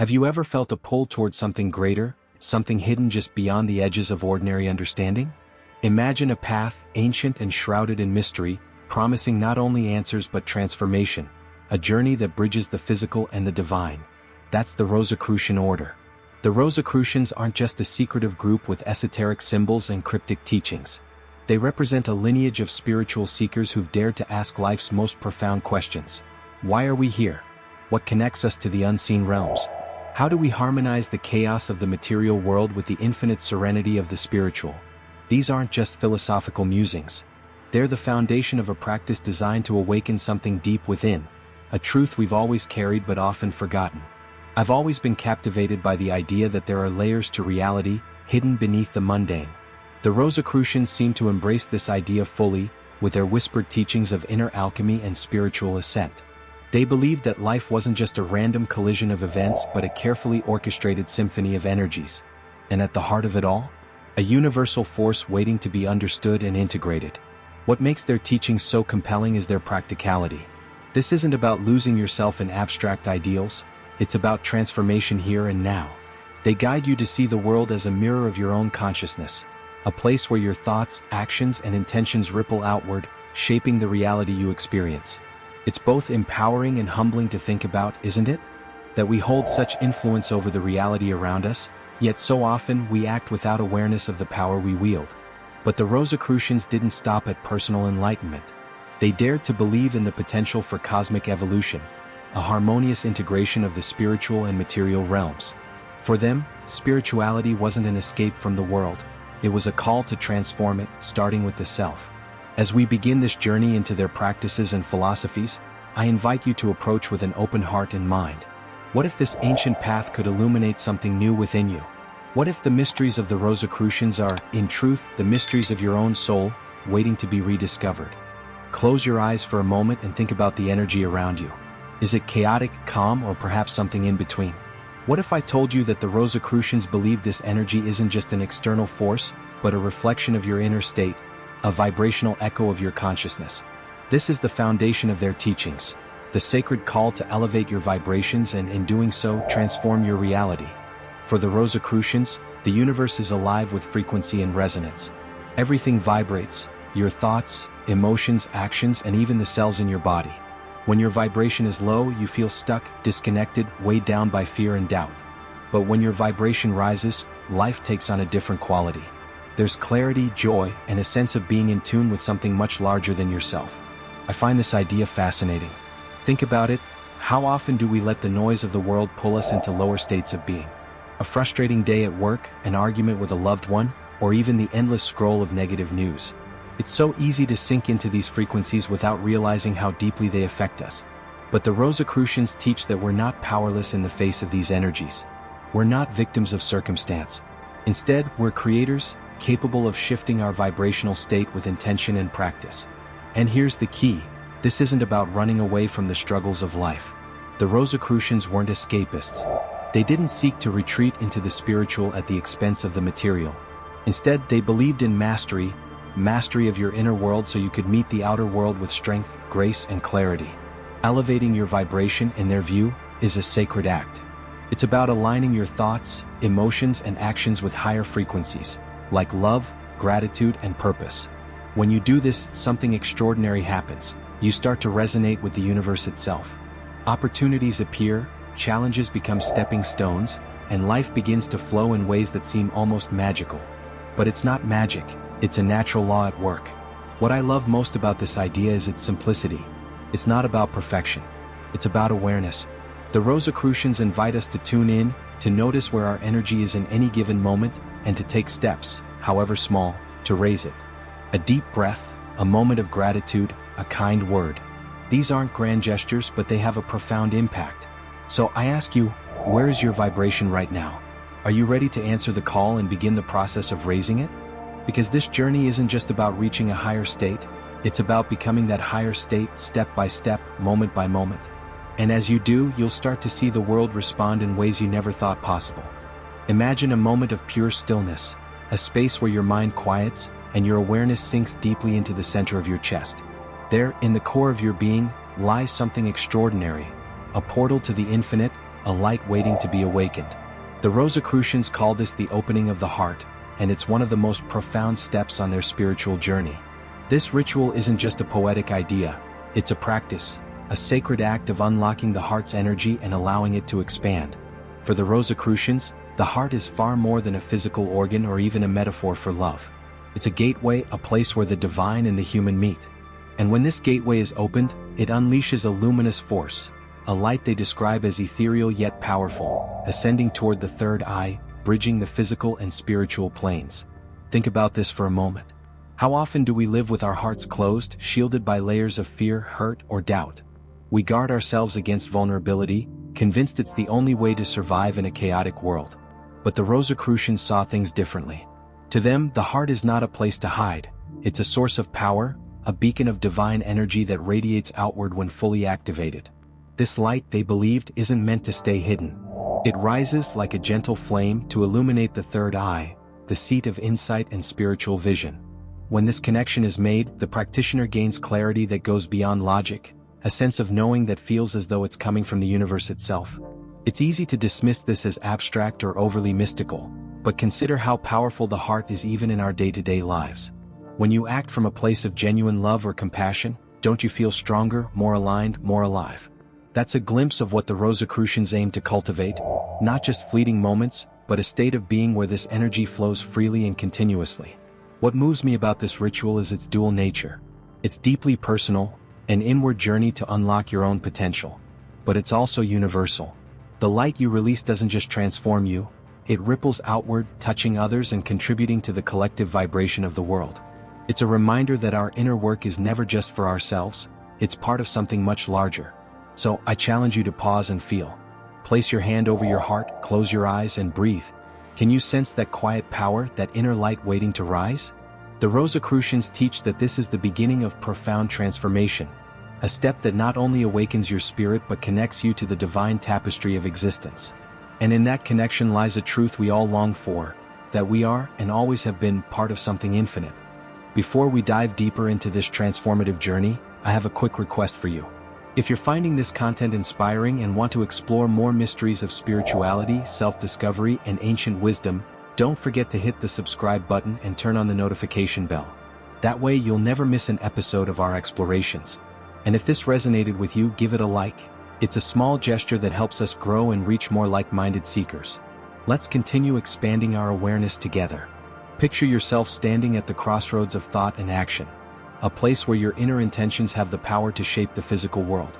Have you ever felt a pull toward something greater, something hidden just beyond the edges of ordinary understanding? Imagine a path, ancient and shrouded in mystery, promising not only answers but transformation, a journey that bridges the physical and the divine. That's the Rosicrucian order. The Rosicrucians aren't just a secretive group with esoteric symbols and cryptic teachings. They represent a lineage of spiritual seekers who've dared to ask life's most profound questions. Why are we here? What connects us to the unseen realms? How do we harmonize the chaos of the material world with the infinite serenity of the spiritual? These aren't just philosophical musings. They're the foundation of a practice designed to awaken something deep within, a truth we've always carried but often forgotten. I've always been captivated by the idea that there are layers to reality, hidden beneath the mundane. The Rosicrucians seem to embrace this idea fully, with their whispered teachings of inner alchemy and spiritual ascent. They believed that life wasn't just a random collision of events but a carefully orchestrated symphony of energies. And at the heart of it all, a universal force waiting to be understood and integrated. What makes their teachings so compelling is their practicality. This isn't about losing yourself in abstract ideals, it's about transformation here and now. They guide you to see the world as a mirror of your own consciousness, a place where your thoughts, actions, and intentions ripple outward, shaping the reality you experience. It's both empowering and humbling to think about, isn't it? That we hold such influence over the reality around us, yet so often we act without awareness of the power we wield. But the Rosicrucians didn't stop at personal enlightenment. They dared to believe in the potential for cosmic evolution, a harmonious integration of the spiritual and material realms. For them, spirituality wasn't an escape from the world, it was a call to transform it, starting with the self. As we begin this journey into their practices and philosophies, I invite you to approach with an open heart and mind. What if this ancient path could illuminate something new within you? What if the mysteries of the Rosicrucians are, in truth, the mysteries of your own soul, waiting to be rediscovered? Close your eyes for a moment and think about the energy around you. Is it chaotic, calm, or perhaps something in between? What if I told you that the Rosicrucians believe this energy isn't just an external force, but a reflection of your inner state, a vibrational echo of your consciousness? This is the foundation of their teachings, the sacred call to elevate your vibrations and, in doing so, transform your reality. For the Rosicrucians, the universe is alive with frequency and resonance. Everything vibrates, your thoughts, emotions, actions, and even the cells in your body. When your vibration is low, you feel stuck, disconnected, weighed down by fear and doubt. But when your vibration rises, life takes on a different quality. There's clarity, joy, and a sense of being in tune with something much larger than yourself. I find this idea fascinating. Think about it, how often do we let the noise of the world pull us into lower states of being? A frustrating day at work, an argument with a loved one, or even the endless scroll of negative news. It's so easy to sink into these frequencies without realizing how deeply they affect us. But the Rosicrucians teach that we're not powerless in the face of these energies. We're not victims of circumstance. Instead, we're creators, capable of shifting our vibrational state with intention and practice. And here's the key, this isn't about running away from the struggles of life. The Rosicrucians weren't escapists. They didn't seek to retreat into the spiritual at the expense of the material. Instead, they believed in mastery of your inner world so you could meet the outer world with strength, grace, and clarity. Elevating your vibration, in their view, is a sacred act. It's about aligning your thoughts, emotions, and actions with higher frequencies, like love, gratitude, and purpose. When you do this, something extraordinary happens. You start to resonate with the universe itself. Opportunities appear, challenges become stepping stones, and life begins to flow in ways that seem almost magical. But it's not magic, it's a natural law at work. What I love most about this idea is its simplicity. It's not about perfection, it's about awareness. The Rosicrucians invite us to tune in, to notice where our energy is in any given moment, and to take steps, however small, to raise it. A deep breath, a moment of gratitude, a kind word. These aren't grand gestures, but they have a profound impact. So I ask you, where is your vibration right now? Are you ready to answer the call and begin the process of raising it? Because this journey isn't just about reaching a higher state, it's about becoming that higher state step by step, moment by moment. And as you do, you'll start to see the world respond in ways you never thought possible. Imagine a moment of pure stillness, a space where your mind quiets and your awareness sinks deeply into the center of your chest. There, in the core of your being, lies something extraordinary, a portal to the infinite, a light waiting to be awakened. The Rosicrucians call this the opening of the heart, and it's one of the most profound steps on their spiritual journey. This ritual isn't just a poetic idea, it's a practice, a sacred act of unlocking the heart's energy and allowing it to expand. For the Rosicrucians, the heart is far more than a physical organ or even a metaphor for love. It's a gateway, a place where the divine and the human meet. And when this gateway is opened, it unleashes a luminous force, a light they describe as ethereal yet powerful, ascending toward the third eye, bridging the physical and spiritual planes. Think about this for a moment. How often do we live with our hearts closed, shielded by layers of fear, hurt, or doubt? We guard ourselves against vulnerability, convinced it's the only way to survive in a chaotic world. But the Rosicrucians saw things differently. To them, the heart is not a place to hide. It's a source of power, a beacon of divine energy that radiates outward when fully activated. This light, they believed, isn't meant to stay hidden. It rises like a gentle flame to illuminate the third eye, the seat of insight and spiritual vision. When this connection is made, the practitioner gains clarity that goes beyond logic, a sense of knowing that feels as though it's coming from the universe itself. It's easy to dismiss this as abstract or overly mystical, but consider how powerful the heart is even in our day-to-day lives. When you act from a place of genuine love or compassion, don't you feel stronger, more aligned, more alive? That's a glimpse of what the Rosicrucians aim to cultivate, not just fleeting moments, but a state of being where this energy flows freely and continuously. What moves me about this ritual is its dual nature. It's deeply personal, an inward journey to unlock your own potential. But it's also universal. The light you release doesn't just transform you, it ripples outward, touching others and contributing to the collective vibration of the world. It's a reminder that our inner work is never just for ourselves, it's part of something much larger. So, I challenge you to pause and feel. Place your hand over your heart, close your eyes and breathe. Can you sense that quiet power, that inner light waiting to rise? The Rosicrucians teach that this is the beginning of profound transformation, a step that not only awakens your spirit but connects you to the divine tapestry of existence. And in that connection lies a truth we all long for, that we are, and always have been, part of something infinite. Before we dive deeper into this transformative journey, I have a quick request for you. If you're finding this content inspiring and want to explore more mysteries of spirituality, self-discovery, and ancient wisdom, don't forget to hit the subscribe button and turn on the notification bell. That way you'll never miss an episode of our explorations. And if this resonated with you, give it a like. It's a small gesture that helps us grow and reach more like-minded seekers. Let's continue expanding our awareness together. Picture yourself standing at the crossroads of thought and action, a place where your inner intentions have the power to shape the physical world.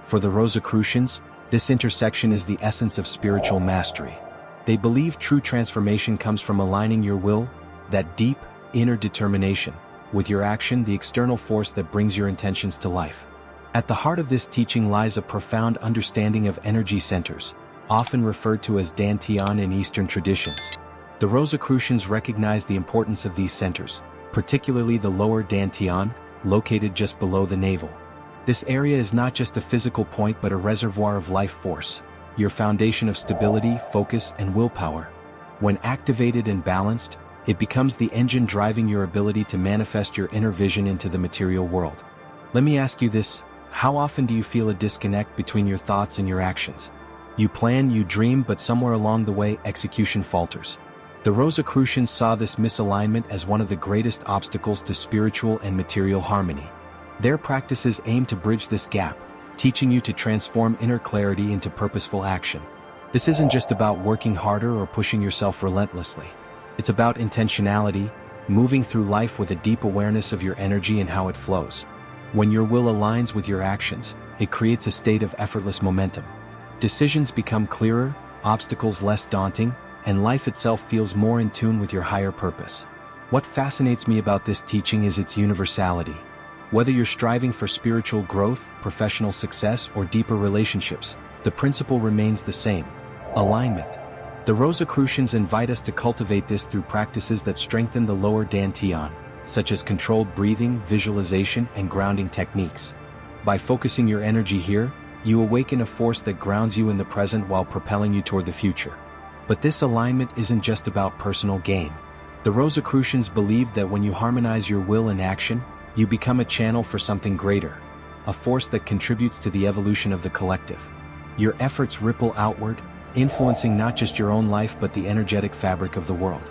For the Rosicrucians, this intersection is the essence of spiritual mastery. They believe true transformation comes from aligning your will, that deep, inner determination, with your action, the external force that brings your intentions to life. At the heart of this teaching lies a profound understanding of energy centers, often referred to as dantian in Eastern traditions. The Rosicrucians recognize the importance of these centers, particularly the lower dantian, located just below the navel. This area is not just a physical point but a reservoir of life force, your foundation of stability, focus, and willpower. When activated and balanced, it becomes the engine driving your ability to manifest your inner vision into the material world. Let me ask you this, how often do you feel a disconnect between your thoughts and your actions? You plan, you dream, but somewhere along the way, execution falters. The Rosicrucians saw this misalignment as one of the greatest obstacles to spiritual and material harmony. Their practices aim to bridge this gap, teaching you to transform inner clarity into purposeful action. This isn't just about working harder or pushing yourself relentlessly. It's about intentionality, moving through life with a deep awareness of your energy and how it flows. When your will aligns with your actions, it creates a state of effortless momentum. Decisions become clearer, obstacles less daunting, and life itself feels more in tune with your higher purpose. What fascinates me about this teaching is its universality. Whether you're striving for spiritual growth, professional success, or deeper relationships, the principle remains the same: alignment. The Rosicrucians invite us to cultivate this through practices that strengthen the lower dantian, such as controlled breathing, visualization, and grounding techniques. By focusing your energy here, you awaken a force that grounds you in the present while propelling you toward the future. But this alignment isn't just about personal gain. The Rosicrucians believe that when you harmonize your will and action, you become a channel for something greater, a force that contributes to the evolution of the collective. Your efforts ripple outward, influencing not just your own life but the energetic fabric of the world.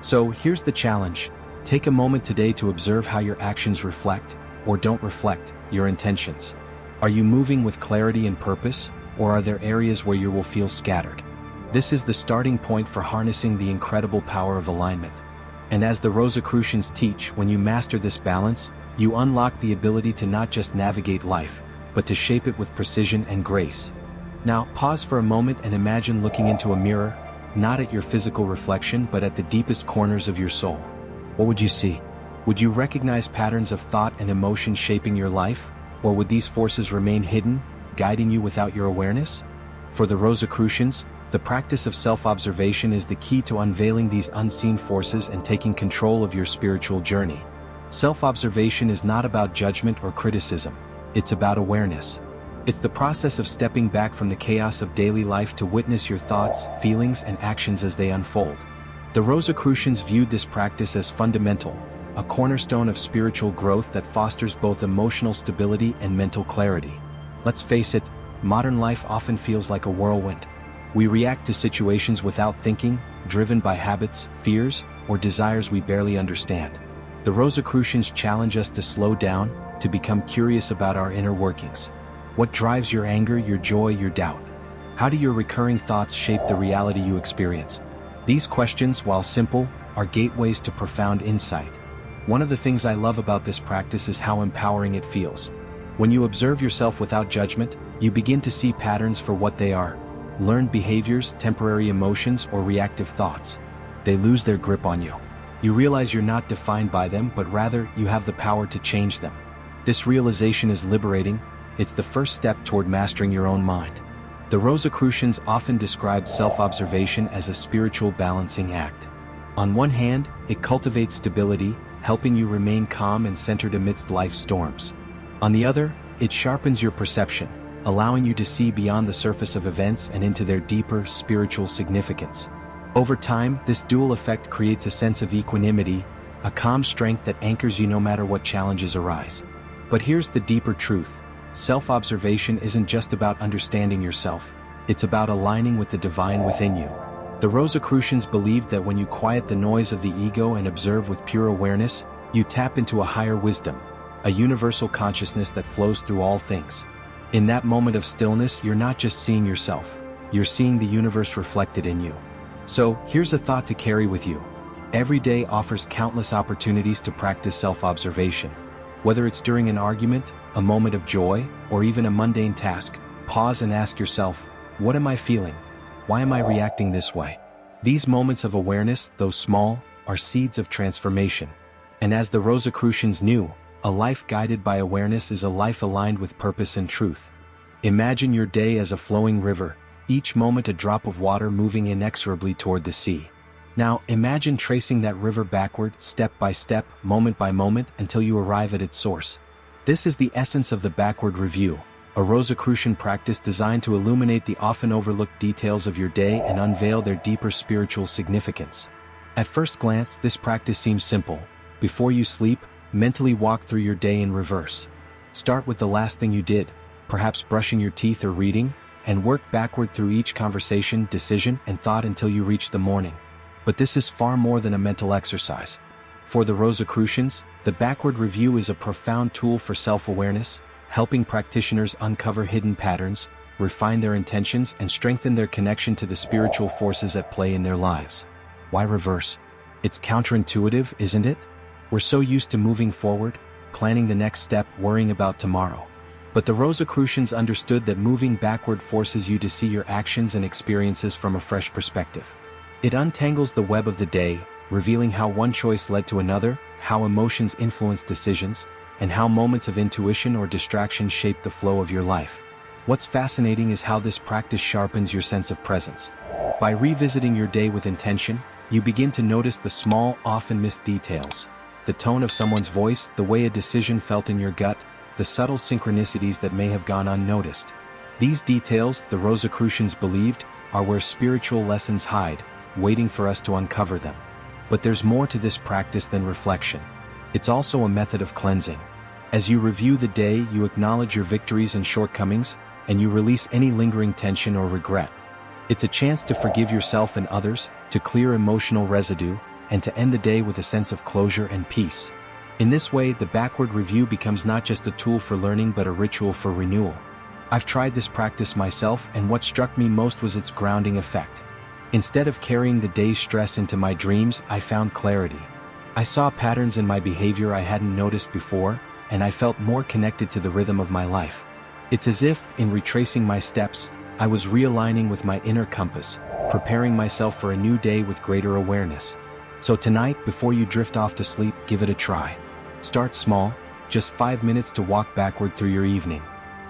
So here's the challenge. Take a moment today to observe how your actions reflect, or don't reflect, your intentions. Are you moving with clarity and purpose, or are there areas where you will feel scattered? This is the starting point for harnessing the incredible power of alignment. And as the Rosicrucians teach, when you master this balance, you unlock the ability to not just navigate life, but to shape it with precision and grace. Now, pause for a moment and imagine looking into a mirror, not at your physical reflection but at the deepest corners of your soul. What would you see? Would you recognize patterns of thought and emotion shaping your life, or would these forces remain hidden, guiding you without your awareness? For the Rosicrucians, the practice of self-observation is the key to unveiling these unseen forces and taking control of your spiritual journey. Self-observation is not about judgment or criticism, it's about awareness. It's the process of stepping back from the chaos of daily life to witness your thoughts, feelings, and actions as they unfold. The Rosicrucians viewed this practice as fundamental, a cornerstone of spiritual growth that fosters both emotional stability and mental clarity. Let's face it, modern life often feels like a whirlwind. We react to situations without thinking, driven by habits, fears, or desires we barely understand. The Rosicrucians challenge us to slow down, to become curious about our inner workings. What drives your anger, your joy, your doubt? How do your recurring thoughts shape the reality you experience? These questions, while simple, are gateways to profound insight. One of the things I love about this practice is how empowering it feels. When you observe yourself without judgment, you begin to see patterns for what they are: learned behaviors, temporary emotions, or reactive thoughts. They lose their grip on you. You realize you're not defined by them, but rather, you have the power to change them. This realization is liberating. It's the first step toward mastering your own mind. The Rosicrucians often described self-observation as a spiritual balancing act. On one hand, it cultivates stability, helping you remain calm and centered amidst life's storms. On the other, it sharpens your perception, allowing you to see beyond the surface of events and into their deeper spiritual significance. Over time, this dual effect creates a sense of equanimity, a calm strength that anchors you no matter what challenges arise. But here's the deeper truth. Self-observation isn't just about understanding yourself, it's about aligning with the divine within you. The Rosicrucians believed that when you quiet the noise of the ego and observe with pure awareness, you tap into a higher wisdom, a universal consciousness that flows through all things. In that moment of stillness, you're not just seeing yourself, you're seeing the universe reflected in you. So, here's a thought to carry with you. Every day offers countless opportunities to practice self-observation. Whether it's during an argument, a moment of joy, or even a mundane task, pause and ask yourself, what am I feeling? Why am I reacting this way? These moments of awareness, though small, are seeds of transformation. And as the Rosicrucians knew, a life guided by awareness is a life aligned with purpose and truth. Imagine your day as a flowing river, each moment a drop of water moving inexorably toward the sea. Now, imagine tracing that river backward, step by step, moment by moment, until you arrive at its source. This is the essence of the backward review, a Rosicrucian practice designed to illuminate the often overlooked details of your day and unveil their deeper spiritual significance. At first glance, this practice seems simple. Before you sleep, mentally walk through your day in reverse. Start with the last thing you did, perhaps brushing your teeth or reading, and work backward through each conversation, decision, and thought until you reach the morning. But this is far more than a mental exercise. For the Rosicrucians, the backward review is a profound tool for self-awareness, helping practitioners uncover hidden patterns, refine their intentions, and strengthen their connection to the spiritual forces at play in their lives. Why reverse? It's counterintuitive, isn't it? We're so used to moving forward, planning the next step, worrying about tomorrow. But the Rosicrucians understood that moving backward forces you to see your actions and experiences from a fresh perspective. It untangles the web of the day, revealing how one choice led to another, how emotions influence decisions, and how moments of intuition or distraction shape the flow of your life. What's fascinating is how this practice sharpens your sense of presence. By revisiting your day with intention, you begin to notice the small, often missed details. The tone of someone's voice, the way a decision felt in your gut, the subtle synchronicities that may have gone unnoticed. These details, the Rosicrucians believed, are where spiritual lessons hide, waiting for us to uncover them. But there's more to this practice than reflection. It's also a method of cleansing. As you review the day, you acknowledge your victories and shortcomings, and you release any lingering tension or regret. It's a chance to forgive yourself and others, to clear emotional residue, and to end the day with a sense of closure and peace. In this way, the backward review becomes not just a tool for learning but a ritual for renewal. I've tried this practice myself, and what struck me most was its grounding effect. Instead of carrying the day's stress into my dreams, I found clarity. I saw patterns in my behavior I hadn't noticed before, and I felt more connected to the rhythm of my life. It's as if, in retracing my steps, I was realigning with my inner compass, preparing myself for a new day with greater awareness. So tonight, before you drift off to sleep, give it a try. Start small, just 5 minutes to walk backward through your evening.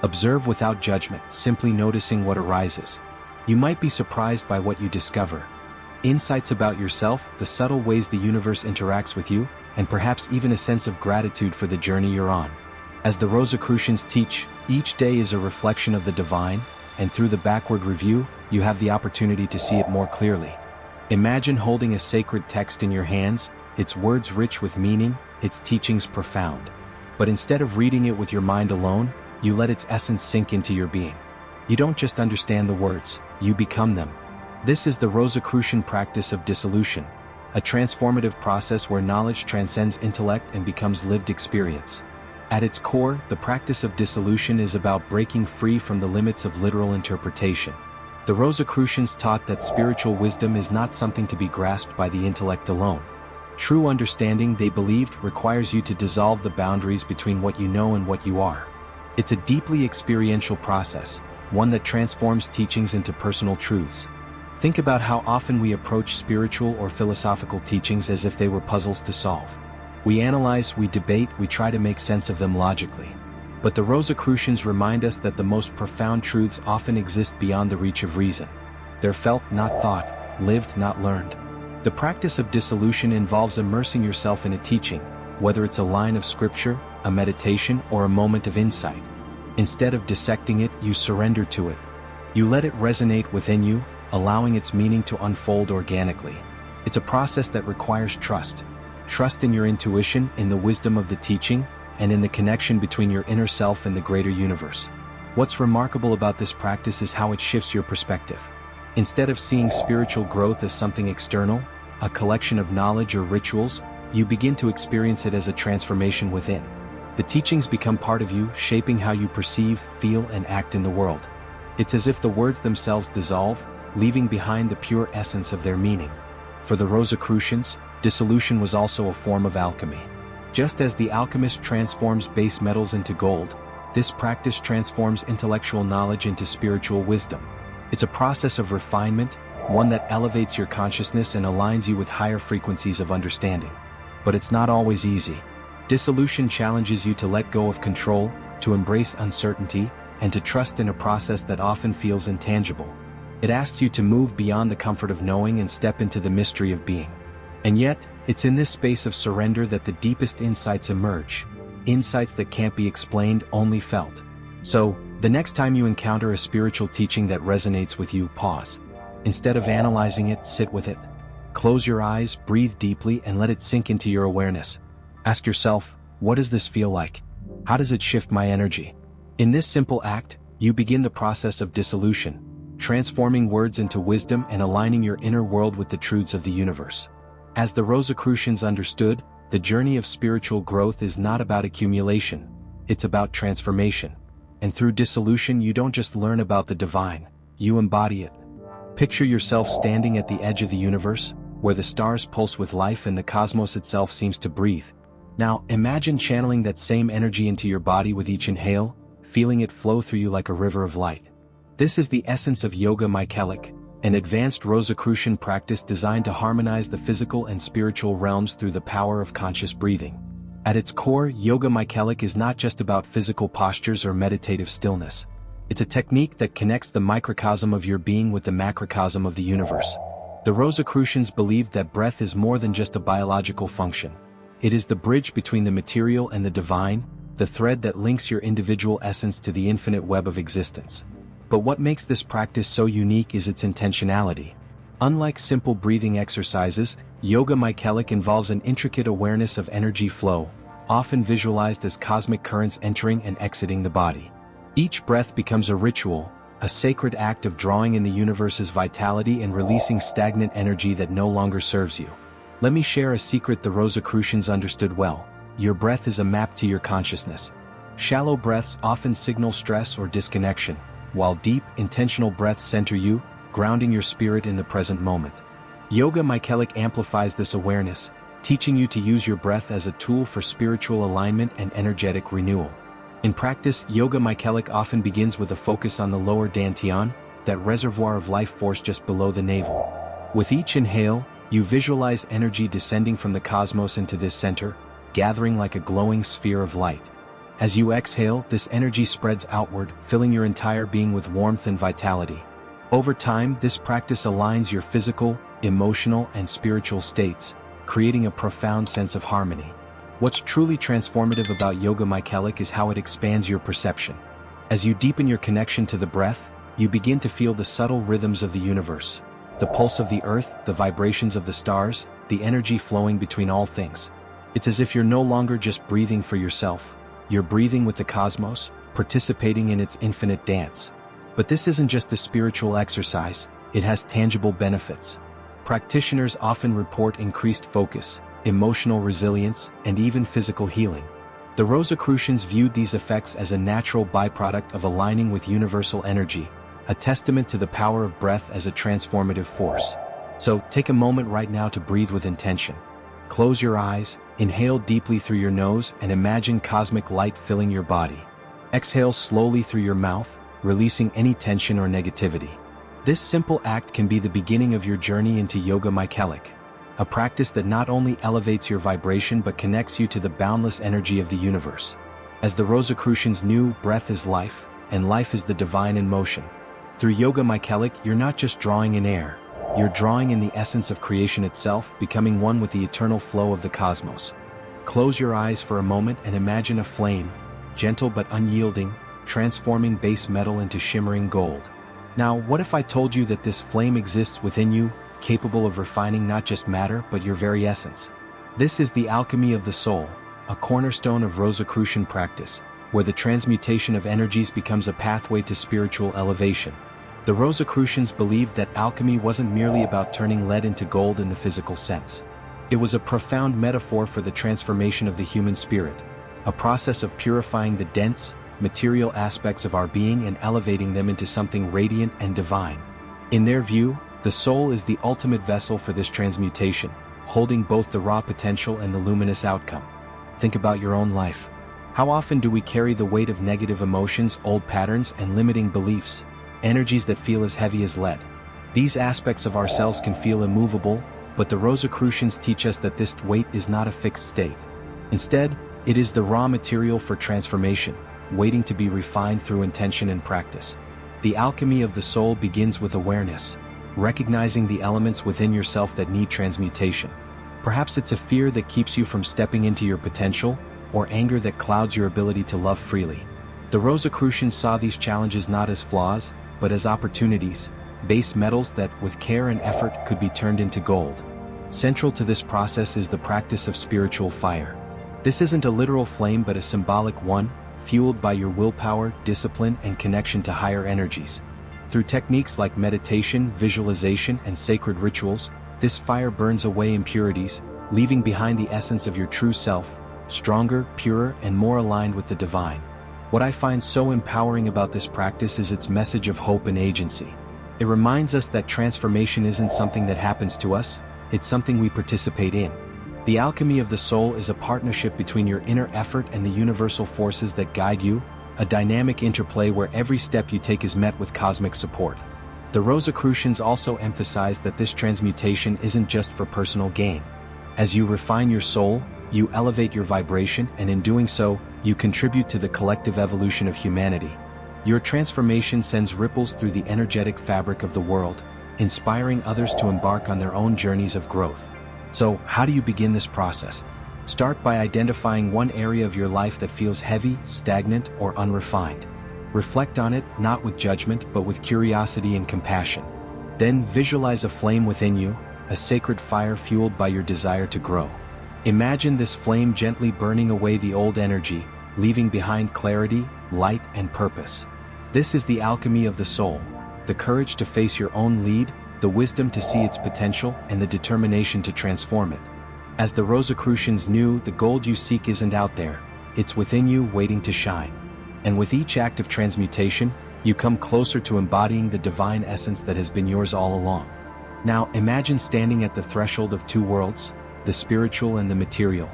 Observe without judgment, simply noticing what arises. You might be surprised by what you discover. Insights about yourself, the subtle ways the universe interacts with you, and perhaps even a sense of gratitude for the journey you're on. As the Rosicrucians teach, each day is a reflection of the divine, and through the backward review, you have the opportunity to see it more clearly. Imagine holding a sacred text in your hands, its words rich with meaning, its teachings profound. But instead of reading it with your mind alone, you let its essence sink into your being. You don't just understand the words, you become them. This is the Rosicrucian practice of dissolution, a transformative process where knowledge transcends intellect and becomes lived experience. At its core, the practice of dissolution is about breaking free from the limits of literal interpretation. The Rosicrucians taught that spiritual wisdom is not something to be grasped by the intellect alone. True understanding, they believed, requires you to dissolve the boundaries between what you know and what you are. It's a deeply experiential process, one that transforms teachings into personal truths. Think about how often we approach spiritual or philosophical teachings as if they were puzzles to solve. We analyze, we debate, we try to make sense of them logically. But the Rosicrucians remind us that the most profound truths often exist beyond the reach of reason. They're felt, not thought, lived, not learned. The practice of dissolution involves immersing yourself in a teaching, whether it's a line of scripture, a meditation, or a moment of insight. Instead of dissecting it, you surrender to it. You let it resonate within you, allowing its meaning to unfold organically. It's a process that requires trust. Trust in your intuition, in the wisdom of the teaching, and in the connection between your inner self and the greater universe. What's remarkable about this practice is how it shifts your perspective. Instead of seeing spiritual growth as something external, a collection of knowledge or rituals, you begin to experience it as a transformation within. The teachings become part of you, shaping how you perceive, feel, and act in the world. It's as if the words themselves dissolve, leaving behind the pure essence of their meaning. For the Rosicrucians, dissolution was also a form of alchemy. Just as the alchemist transforms base metals into gold, this practice transforms intellectual knowledge into spiritual wisdom. It's a process of refinement, one that elevates your consciousness and aligns you with higher frequencies of understanding. But it's not always easy. Dissolution challenges you to let go of control, to embrace uncertainty, and to trust in a process that often feels intangible. It asks you to move beyond the comfort of knowing and step into the mystery of being. And yet, it's in this space of surrender that the deepest insights emerge. Insights that can't be explained, only felt. So, the next time you encounter a spiritual teaching that resonates with you, pause. Instead of analyzing it, sit with it. Close your eyes, breathe deeply, and let it sink into your awareness. Ask yourself, what does this feel like? How does it shift my energy? In this simple act, you begin the process of dissolution, transforming words into wisdom and aligning your inner world with the truths of the universe. As the Rosicrucians understood, the journey of spiritual growth is not about accumulation, it's about transformation. And through dissolution, you don't just learn about the divine, you embody it. Picture yourself standing at the edge of the universe, where the stars pulse with life and the cosmos itself seems to breathe. Now, imagine channeling that same energy into your body with each inhale, feeling it flow through you like a river of light. This is the essence of Yoga Michelic, an advanced Rosicrucian practice designed to harmonize the physical and spiritual realms through the power of conscious breathing. At its core, Yoga Michelic is not just about physical postures or meditative stillness. It's a technique that connects the microcosm of your being with the macrocosm of the universe. The Rosicrucians believed that breath is more than just a biological function. It is the bridge between the material and the divine, the thread that links your individual essence to the infinite web of existence. But what makes this practice so unique is its intentionality. Unlike simple breathing exercises, Yoga Michelic involves an intricate awareness of energy flow, often visualized as cosmic currents entering and exiting the body. Each breath becomes a ritual, a sacred act of drawing in the universe's vitality and releasing stagnant energy that no longer serves you. Let me share a secret the Rosicrucians understood well. Your breath is a map to your consciousness. Shallow breaths often signal stress or disconnection, while deep, intentional breaths center you, grounding your spirit in the present moment. Yoga Michelic amplifies this awareness, teaching you to use your breath as a tool for spiritual alignment and energetic renewal. In practice, Yoga Michelic often begins with a focus on the lower dantian, that reservoir of life force just below the navel. With each inhale, you visualize energy descending from the cosmos into this center, gathering like a glowing sphere of light. As you exhale, this energy spreads outward, filling your entire being with warmth and vitality. Over time, this practice aligns your physical, emotional, and spiritual states, creating a profound sense of harmony. What's truly transformative about Yoga Michelic is how it expands your perception. As you deepen your connection to the breath, you begin to feel the subtle rhythms of the universe, the pulse of the earth, the vibrations of the stars, the energy flowing between all things. It's as if you're no longer just breathing for yourself, you're breathing with the cosmos, participating in its infinite dance. But this isn't just a spiritual exercise, it has tangible benefits. Practitioners often report increased focus, emotional resilience, and even physical healing. The Rosicrucians viewed these effects as a natural byproduct of aligning with universal energy, a testament to the power of breath as a transformative force. So, take a moment right now to breathe with intention. Close your eyes, inhale deeply through your nose, and imagine cosmic light filling your body. Exhale slowly through your mouth, releasing any tension or negativity. This simple act can be the beginning of your journey into Yoga Michelic, a practice that not only elevates your vibration but connects you to the boundless energy of the universe. As the Rosicrucians knew, breath is life, and life is the divine in motion. Through Yoga Michelic, you're not just drawing in air, you're drawing in the essence of creation itself, becoming one with the eternal flow of the cosmos. Close your eyes for a moment and imagine a flame, gentle but unyielding, transforming base metal into shimmering gold. Now, what if I told you that this flame exists within you, capable of refining not just matter but your very essence? This is the alchemy of the soul, a cornerstone of Rosicrucian practice, where the transmutation of energies becomes a pathway to spiritual elevation. The Rosicrucians believed that alchemy wasn't merely about turning lead into gold in the physical sense. It was a profound metaphor for the transformation of the human spirit, a process of purifying the dense, material aspects of our being and elevating them into something radiant and divine. In their view, the soul is the ultimate vessel for this transmutation, holding both the raw potential and the luminous outcome. Think about your own life. How often do we carry the weight of negative emotions, old patterns, and limiting beliefs, energies that feel as heavy as lead? These aspects of ourselves can feel immovable, but the Rosicrucians teach us that this weight is not a fixed state. Instead, it is the raw material for transformation, waiting to be refined through intention and practice. The alchemy of the soul begins with awareness, recognizing the elements within yourself that need transmutation. Perhaps it's a fear that keeps you from stepping into your potential, or anger that clouds your ability to love freely. The Rosicrucians saw these challenges not as flaws, but as opportunities, base metals that, with care and effort, could be turned into gold. Central to this process is the practice of spiritual fire. This isn't a literal flame but a symbolic one, fueled by your willpower, discipline, and connection to higher energies. Through techniques like meditation, visualization, and sacred rituals, this fire burns away impurities, leaving behind the essence of your true self, stronger, purer, and more aligned with the divine. What I find so empowering about this practice is its message of hope and agency. It reminds us that transformation isn't something that happens to us, it's something we participate in. The alchemy of the soul is a partnership between your inner effort and the universal forces that guide you, a dynamic interplay where every step you take is met with cosmic support. The Rosicrucians also emphasize that this transmutation isn't just for personal gain. As you refine your soul, you elevate your vibration, and in doing so, you contribute to the collective evolution of humanity. Your transformation sends ripples through the energetic fabric of the world, inspiring others to embark on their own journeys of growth. So, how do you begin this process? Start by identifying one area of your life that feels heavy, stagnant, or unrefined. Reflect on it, not with judgment, but with curiosity and compassion. Then visualize a flame within you, a sacred fire fueled by your desire to grow. Imagine this flame gently burning away the old energy, leaving behind clarity, light, and purpose. This is the alchemy of the soul, the courage to face your own lead, the wisdom to see its potential, and the determination to transform it. As the Rosicrucians knew, the gold you seek isn't out there, it's within you waiting to shine. And with each act of transmutation, you come closer to embodying the divine essence that has been yours all along. Now, imagine standing at the threshold of two worlds, the spiritual and the material.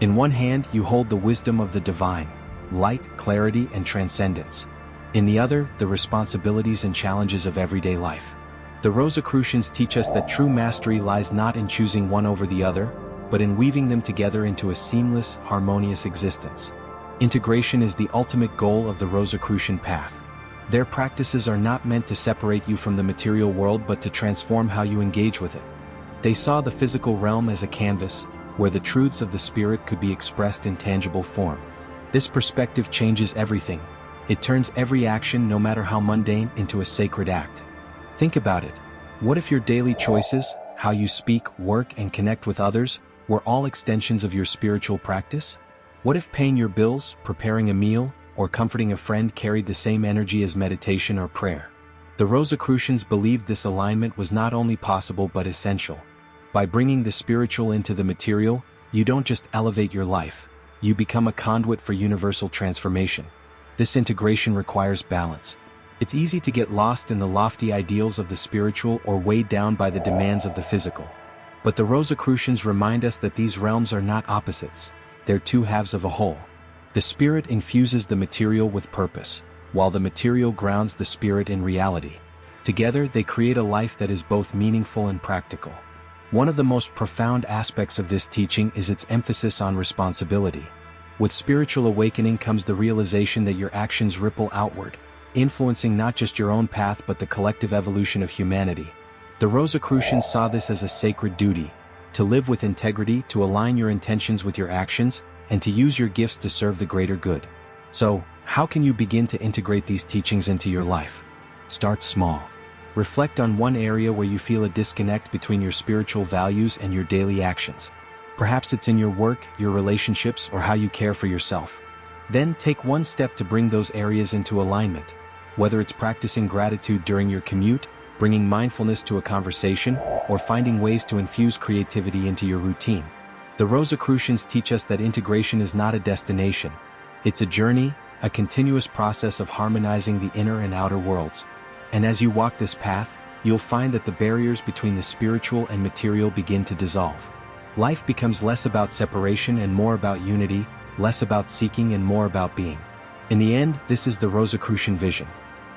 In one hand, you hold the wisdom of the divine, light, clarity, and transcendence. In the other, the responsibilities and challenges of everyday life. The Rosicrucians teach us that true mastery lies not in choosing one over the other, but in weaving them together into a seamless, harmonious existence. Integration is the ultimate goal of the Rosicrucian path. Their practices are not meant to separate you from the material world but to transform how you engage with it. They saw the physical realm as a canvas, where the truths of the spirit could be expressed in tangible form. This perspective changes everything. It turns every action, no matter how mundane, into a sacred act. Think about it. What if your daily choices, how you speak, work, and connect with others, were all extensions of your spiritual practice? What if paying your bills, preparing a meal, or comforting a friend carried the same energy as meditation or prayer? The Rosicrucians believed this alignment was not only possible but essential. By bringing the spiritual into the material, you don't just elevate your life, you become a conduit for universal transformation. This integration requires balance. It's easy to get lost in the lofty ideals of the spiritual or weighed down by the demands of the physical. But the Rosicrucians remind us that these realms are not opposites, they're two halves of a whole. The spirit infuses the material with purpose, while the material grounds the spirit in reality. Together, they create a life that is both meaningful and practical. One of the most profound aspects of this teaching is its emphasis on responsibility. With spiritual awakening comes the realization that your actions ripple outward, influencing not just your own path but the collective evolution of humanity. The Rosicrucians saw this as a sacred duty, to live with integrity, to align your intentions with your actions, and to use your gifts to serve the greater good. So, how can you begin to integrate these teachings into your life? Start small. Reflect on one area where you feel a disconnect between your spiritual values and your daily actions. Perhaps it's in your work, your relationships, or how you care for yourself. Then take one step to bring those areas into alignment. Whether it's practicing gratitude during your commute, bringing mindfulness to a conversation, or finding ways to infuse creativity into your routine. The Rosicrucians teach us that integration is not a destination. It's a journey, a continuous process of harmonizing the inner and outer worlds. And as you walk this path, you'll find that the barriers between the spiritual and material begin to dissolve. Life becomes less about separation and more about unity, less about seeking and more about being. In the end, this is the Rosicrucian vision.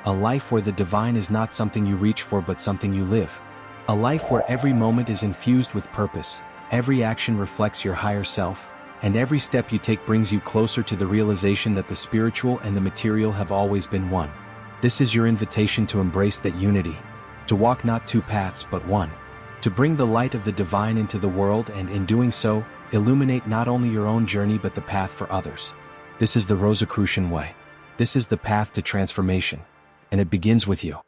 A life where the divine is not something you reach for but something you live. A life where every moment is infused with purpose, every action reflects your higher self, and every step you take brings you closer to the realization that the spiritual and the material have always been one. This is your invitation to embrace that unity, to walk not two paths but one, to bring the light of the divine into the world and in doing so, illuminate not only your own journey but the path for others. This is the Rosicrucian way. This is the path to transformation. And it begins with you.